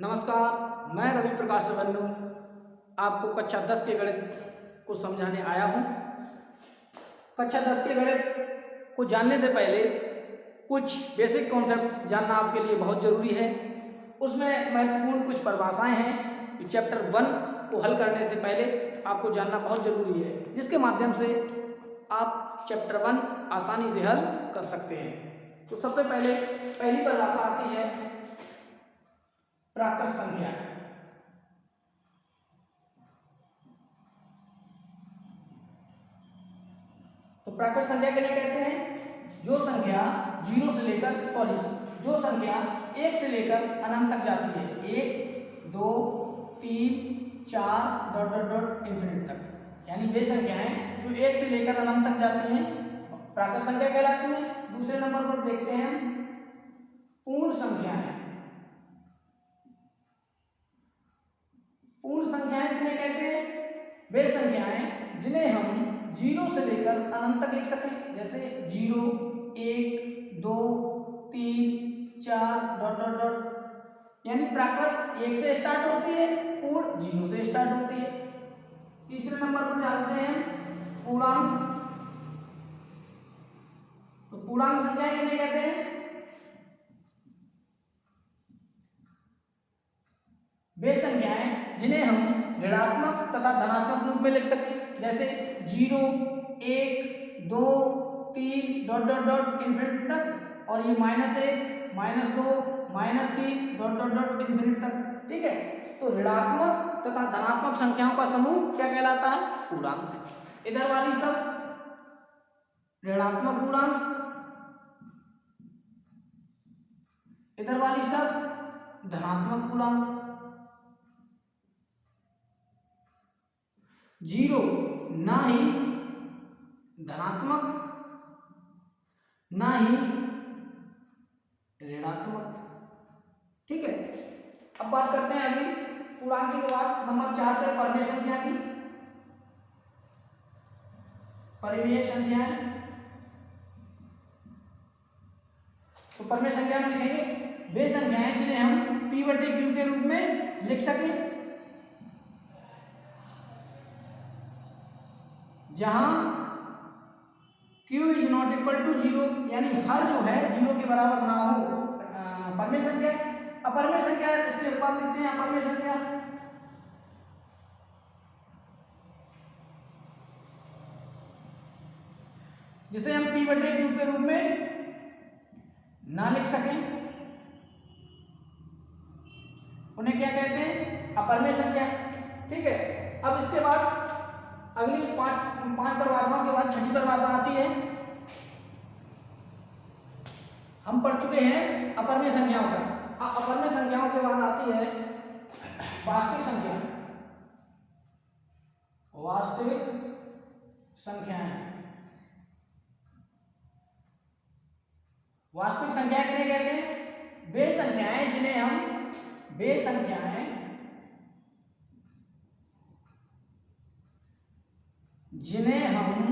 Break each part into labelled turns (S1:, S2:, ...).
S1: नमस्कार, मैं रवि प्रकाश बन्नू आपको कक्षा 10 के गणित को समझाने आया हूँ। कक्षा 10 के गणित को जानने से पहले कुछ बेसिक कॉन्सेप्ट जानना आपके लिए बहुत ज़रूरी है। उसमें महत्वपूर्ण कुछ परिभाषाएं हैं। चैप्टर 1 को हल करने से पहले आपको जानना बहुत ज़रूरी है, जिसके माध्यम से आप चैप्टर 1 आसानी से हल कर सकते हैं। तो सबसे पहले पहली परिभाषा आती है प्राकृत संख्या। तो प्राकृत संख्या किन्हें कहते हैं? जो संख्या जो संख्या 1 से लेकर अनंत तक जाती है। 1 2 3 4 डॉट डॉट डॉट इंफिनिट तक, यानी वे संख्याएं जो 1 से लेकर अनंत तक जाती हैं प्राकृत संख्या कहलाती हैं। दूसरे नंबर पर देखते हैं पूर्ण संख्याएं। पूर्ण संख्याएं किन्हें कहते हैं? वे संख्याएं जिन्हें हम 0 से लेकर अनंत तक लिख सकें, जैसे 0 1 2 3 4 डॉट डॉट डॉट, यानी प्राकृत 1 से स्टार्ट होती है, पूर्ण 0 से स्टार्ट होती है। तीसरे नंबर पर जानते हैं पूर्णांक। तो पूर्णांक संख्याएं किन्हें कहते हैं? वे संख्याएं जिन्हें हम ऋणात्मक तथा धनात्मक रूप में लिख सकें, जैसे 0 1 2 3 डॉट डॉट डॉट इंफिनिट तक, और ये -1 -2 -3 डॉट डॉट डॉट इंफिनिट तक। ठीक है, तो ऋणात्मक तथा धनात्मक संख्याओं का समूह क्या कहलाता है? पूर्णांक। इधर वाली सब ऋणात्मक पूर्णांक, इधर वाली सब धनात्मक पूर्णांक। 0 ना ही धनात्मक ना ही ऋणात्मक। ठीक है, अब बात करते हैं अगली पूर्णांक के बाद नंबर 4 पे परिमेय संख्या की। परिमेय संख्याएं, तो परिमेय संख्या में लिखेंगे वे संख्याएं जिन्हें हम p/q के रूप में लिख सकें, जहां q is not equal to 0, यानी हर जो है 0 के बराबर ना हो। परिमेय संख्या। अपरिमेय संख्या इसके बाद लिखते हैं अपरिमेय संख्या। जिसे हम p/q के रूप में ना लिख सकें, उन्हें क्या कहते हैं? अपरिमेय संख्या। ठीक है, अब इसके बाद अगली पांच परिभाषाओं के बाद छठी परिभाषा आती है। हम पढ़ चुके हैं अपरिमेय संख्याओं का। अपरिमेय संख्याओं के बाद आती है वास्तविक संख्या। वास्तविक संख्याएं। वास्तविक संख्या किन्हें कहते हैं? वे संख्याएं जिन्हें हम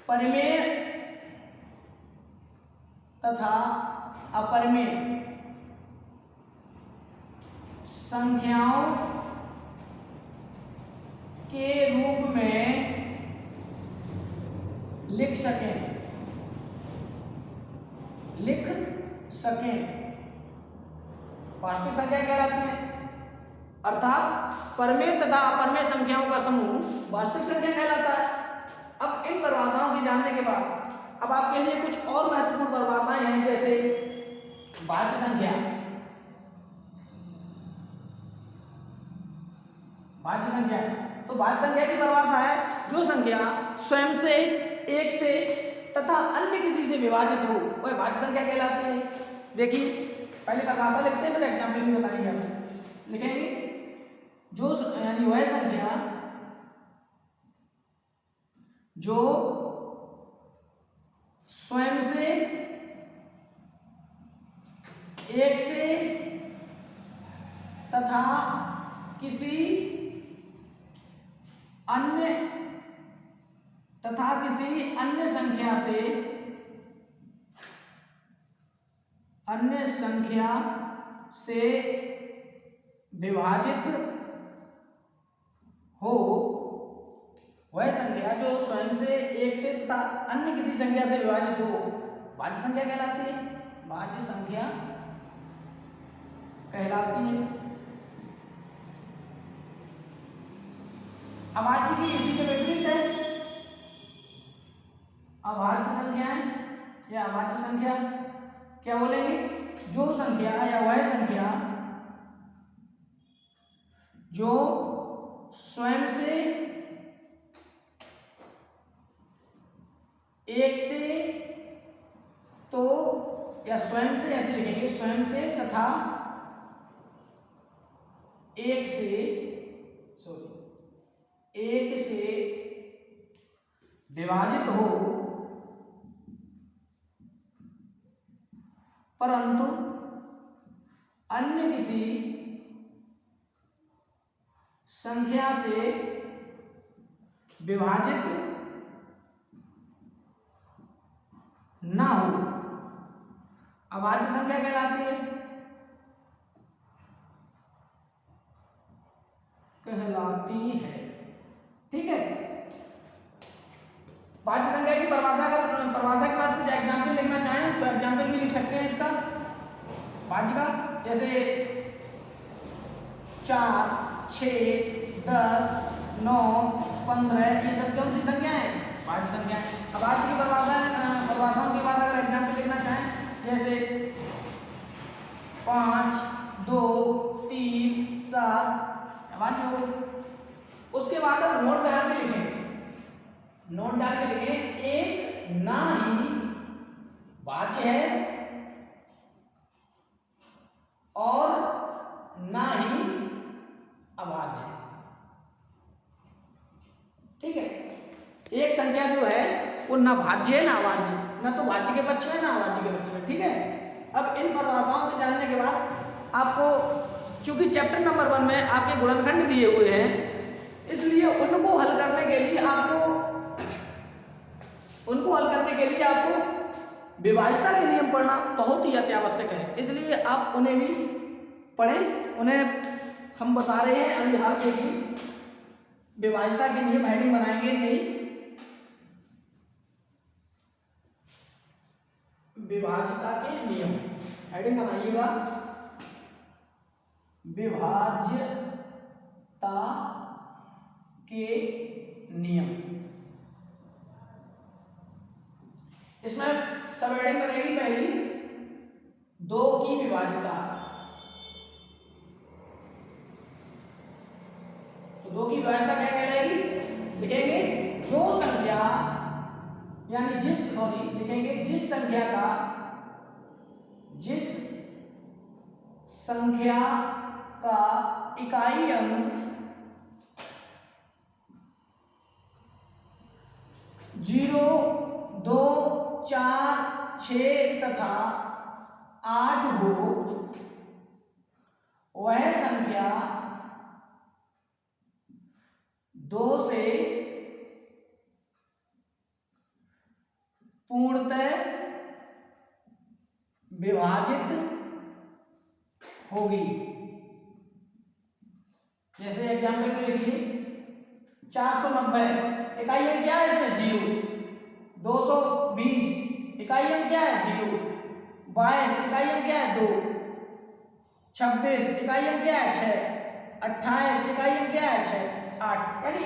S1: परिमेय तथा अपरिमेय संख्याओं के रूप में लिख सकें। वास्तविक संख्या कहलाती है, अर्थात परिमेय तथा अपरिमेय संख्याओं का समूह वास्तविक संख्या कहलाता है। अब इन परिभाषाओं की जानने के बाद अब आपके लिए कुछ और महत्वपूर्ण परिभाषाएं हैं, जैसे भाज्य संख्या। भाज्य संख्या, तो भाज्य संख्या की परिभाषा है जो संख्या स्वयं से, एक से तथा अन्य किसी से विभाजित हो, वह भाज्य संख्या कहलाती है। देखिए, पहले परिभाषा लिखते हैं, फिर एग्जाम्पल भी बताएंगे आपको। लिखेंगे जो, यानी वह संख्या जो स्वयं से, एक से तथा किसी अन्य संख्या से से विभाजित हो वह संख्या जो स्वयं से एक से तथा अन्य किसी संख्या से विभाजित हो भाज्य संख्या कहलाती है। भाज्य संख्या कहलाती है। अभाज्य की इसी के विपरीत है अभाज्य संख्याएं या अभाज्य संख्या। क्या बोलेंगे? जो संख्या या वह संख्या जो स्वयं से एक से तो या स्वयं से ऐसे लिखेंगे स्वयं से तथा एक से विभाजित हो परंतु अन्य किसी संख्या से विभाजित ना हो अभाज्य संख्या कहलाती है। ठीक है। भाज्य संख्या की परिभाषा के बाद कुछ एग्जाम्पल लिखना चाहें तो एग्जाम्पल भी लिख सकते हैं इसका भाज्य का, जैसे 4, 6, 10, 9, 15 ये सब कौन सी संख्या है? भाज्य संख्या। अब आज की परिभाषाओं के बाद अगर एग्जाम्पल लिखना चाहें जैसे 5, 2, 3, 7 भाज्य हो गई। उसके बाद अब नोट डाल के लिखेंगे एक ना ही भाज्य है और ना ही अभाज्य है। ठीक है। एक संख्या जो है वो ना भाज्य है ना अभाज्य, ना तो भाज्य के पक्ष में ना अभाज्य के पक्ष में। ठीक है। अब इन परिभाषाओं को जानने के बाद आपको चूंकि चैप्टर नंबर 1 में आपके गुणनखंड दिए हुए हैं इसलिए उनको हल करने के लिए आपको विभाज्यता के नियम पढ़ना बहुत ही अत्यावश्यक है। इसलिए आप उन्हें भी पढ़ें। उन्हें हम बता रहे हैं अभी हाल के ही विभाज्यता के नियम हेडिंग बनाएंगे नहीं, विभाज्यता के नियम हेडिंग बनाइएगा विभाज्यता के नियम। इसमें सब हेडिंग बनेगी पहली 2 की विभाज्यता। तो 2 की विभाज्यता क्या कहलाएगी? लिखेंगे जो संख्या यानी जिस संख्या का इकाई अंक 0, 2, 4, 6 तथा 8 हो वह संख्या 2 से पूर्णतः विभाजित होगी। जैसे एग्जाम्पल में लिखिए 490 इकाई अंक क्या है इसमें? 0। 220 इकाई अंक क्या है? 0। 22 इकाई अंक क्या है? 2। 26 इकाई अंक क्या है? 6। 28 इकाई अंक क्या है? 6। 8 यानी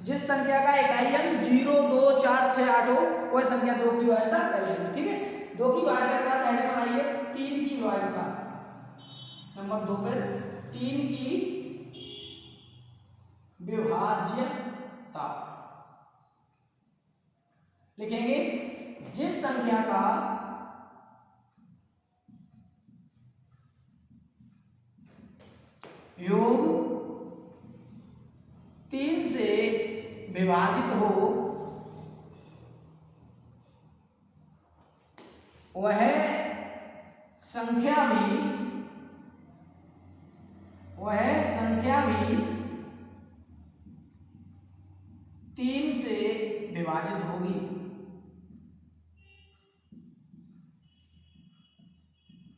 S1: जिस संख्या का इकाई अंक 0, 2, 4, 6, 8 हो वह संख्या 2 की विभाज्यता करेगी। ठीक है। 2 की विभाज्यता के बाद हेडिंग बनाइए 3 की विभाज्यता। नंबर 2 पर 3 की विभाज्यता लिखेंगे जिस संख्या का योग 3 से विभाजित हो वह संख्या भी 3 से विभाजित होगी।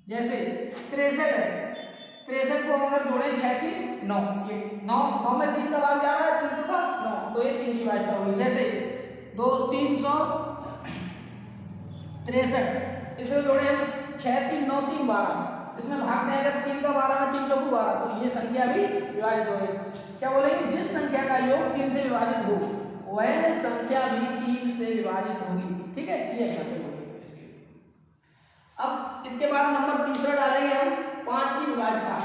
S1: जैसे 63 है, 63 को अगर जोड़े 6 की 9, ये 9 9 में 3 का भाग जा रहा है, 3 का 9, तो ये 3 की विभाज्यता होगी। जैसे 363, इसे जोड़े हम 6 3 9 3 12, इसमें भाग दें अगर 3 का 12 में 3 चौको 12, तो ये संख्या भी विभाजित होगी। क्या बोलेंगे, जिस संख्या का योग 3 से विभाजित हो वह संख्या भी 3 से विभाजित होगी। ठीक है, ये एग्जांपल हो गया इसके। अब इसके बाद नंबर तीसरा डालेंगे हम 5 की विभाज्यता।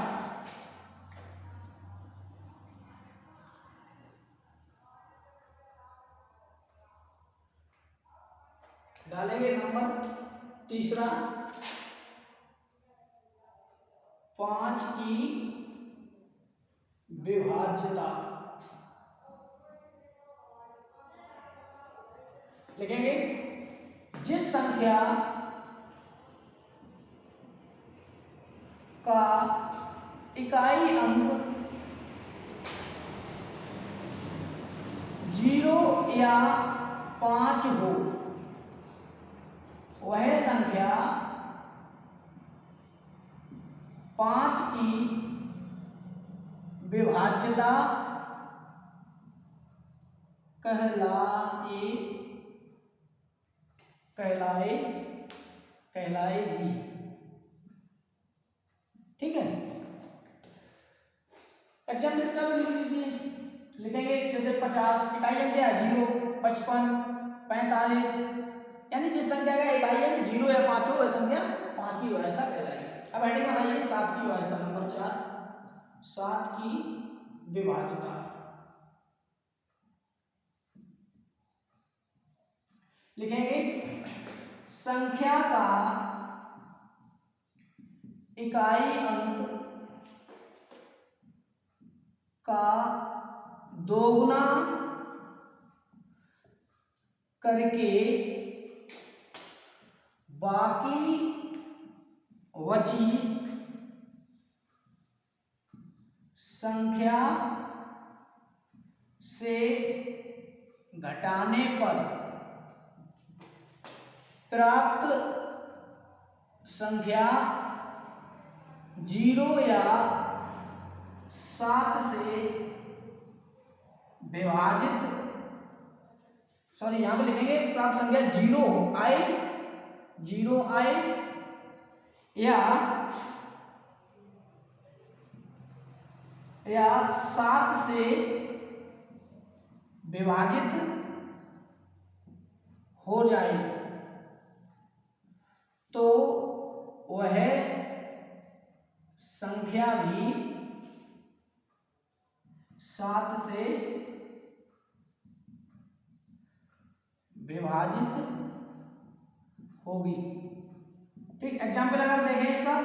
S1: डालेंगे नंबर तीसरा 5 की विभाज्यता। लिखेंगे जिस संख्या का इकाई अंक 0 या 5 हो वह संख्या 5 की विभाज्यता कहलाएगी। ठीक है, एग्जाम्पल इसका भी लिख लीजिए। लिखेंगे जैसे 50 इकाई अंक क्या है, 0, 55, 45, यानी जिस संख्या का इकाई अंक 0 या 5 हो वह संख्या 5 की विभाज्यता कहलाएगी। अब हेडिंग बनाइए 7 की विभाज्यता। नंबर 4 7 की विभाज्यता। लिखेंगे संख्या का इकाई अंक का दोगुना करके बाकी बची संख्या से घटाने पर प्राप्त संख्या 0 या 7 से विभाजित, यहां पे लिखेंगे प्राप्त संख्या 0 आए या 7 से विभाजित हो जाए तो वह संख्या भी 7 से विभाजित होगी। ठीक, एग्जाम्पल अगर देखें इसका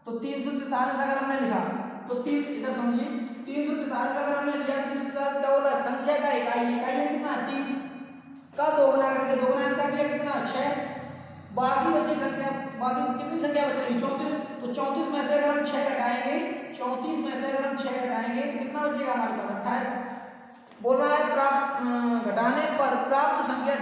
S1: तो 343 अगर हमने लिखा तो इधर समझिए 343 अगर हमने लिया, 343 क्या बोल रहा है, संख्या का इकाई कितना 3 का दोगुना करके, दोगुना इसका किया कितना 6, बाकी बची संख्या, बाकी कितनी संख्या बच रही 34, तो 34 में से अगर हम 6 घटाएंगे, 34 में से अगर हम 6 घटाएंगे तो कितना बचेगा हमारे पास 28। बोल रहा है प्राप्त घटाने पर प्राप्त संख्या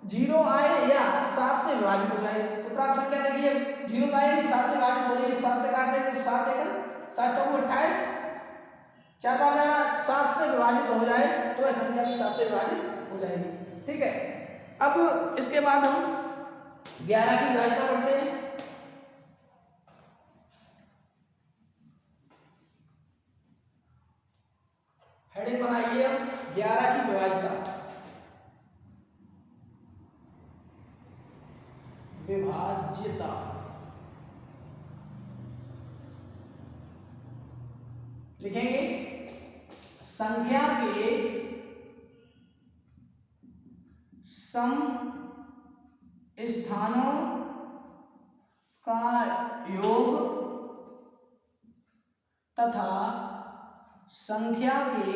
S1: 0 आए या 7 से विभाजित हो जाए। तो प्राप्त संख्या देखिए 0 का आएगी, 7 से विभाजित हो रही है, 7 से काट देंगे तो 7 एकड़ 7 चौको 28, 4 बार जाना 7 से विभाजित हो जाए तो वह संख्या भी 7 से विभाजित हो जाएगी। ठीक है, अब इसके बाद हम 11 की विभाज्यता पढ़ते हैं। हेडिंग बनाइए 11 की विभाज्यता। लिखेंगे संख्या के सम स्थानों का योग तथा संख्या के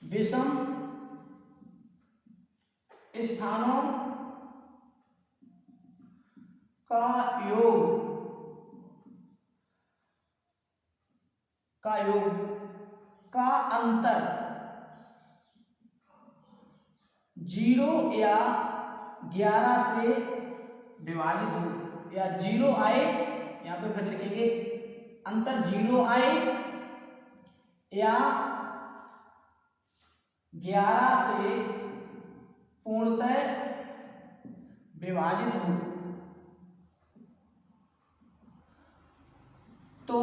S1: विषम स्थानों का योग का अंतर 0 या 11 से विभाजित हो, या 0 आए, यहाँ पे फिर लिखेंगे अंतर 0 आए या 11 से पूर्णतः विभाजित हो, तो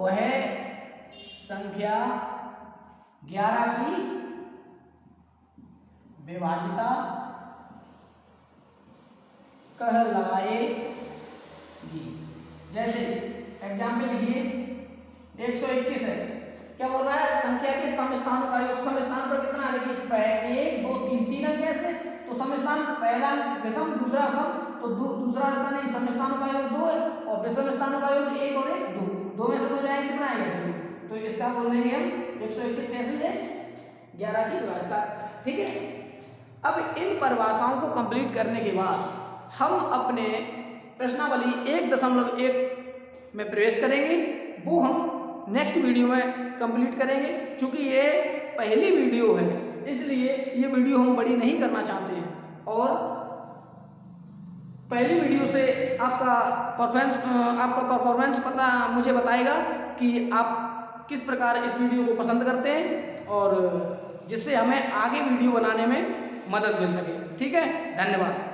S1: वह संख्या 11 की विभाजिता कहलाएगी। जैसे एग्जाम्पल लिखिए, 121 है, क्या बोल रहा है, संख्या के सम स्थानों का योग। सम स्थान पर कितना है, देखिए 1 2 3 3 अंक कैसे, तो सम स्थान पहला विषम दूसरा सम, तो दूसरा स्थान है, सम स्थानों का योग 2 है और विषम स्थानों का योग 1 और 1 2 में से हो जाएगा कितना आएगा 0, तो इसका बोल लेंगे हम 121 कैसे है 11 की व्यवस्था। ठीक है, अब इन परिभाषाओं को कंप्लीट करने के बाद हम अपने प्रश्नावली 1.1 में प्रवेश करेंगे, वो हम नेक्स्ट वीडियो में कंप्लीट करेंगे। क्योंकि ये पहली वीडियो है, इसलिए ये वीडियो हम बड़ी नहीं करना चाहते हैं, और पहली वीडियो से आपका परफॉर्मेंस पता मुझे बताएगा कि आप किस प्रकार इस वीडियो को पसंद करते हैं, और जिससे हमें आगे वीडियो बनाने में मदद मिल सके। ठीक है, धन्यवाद।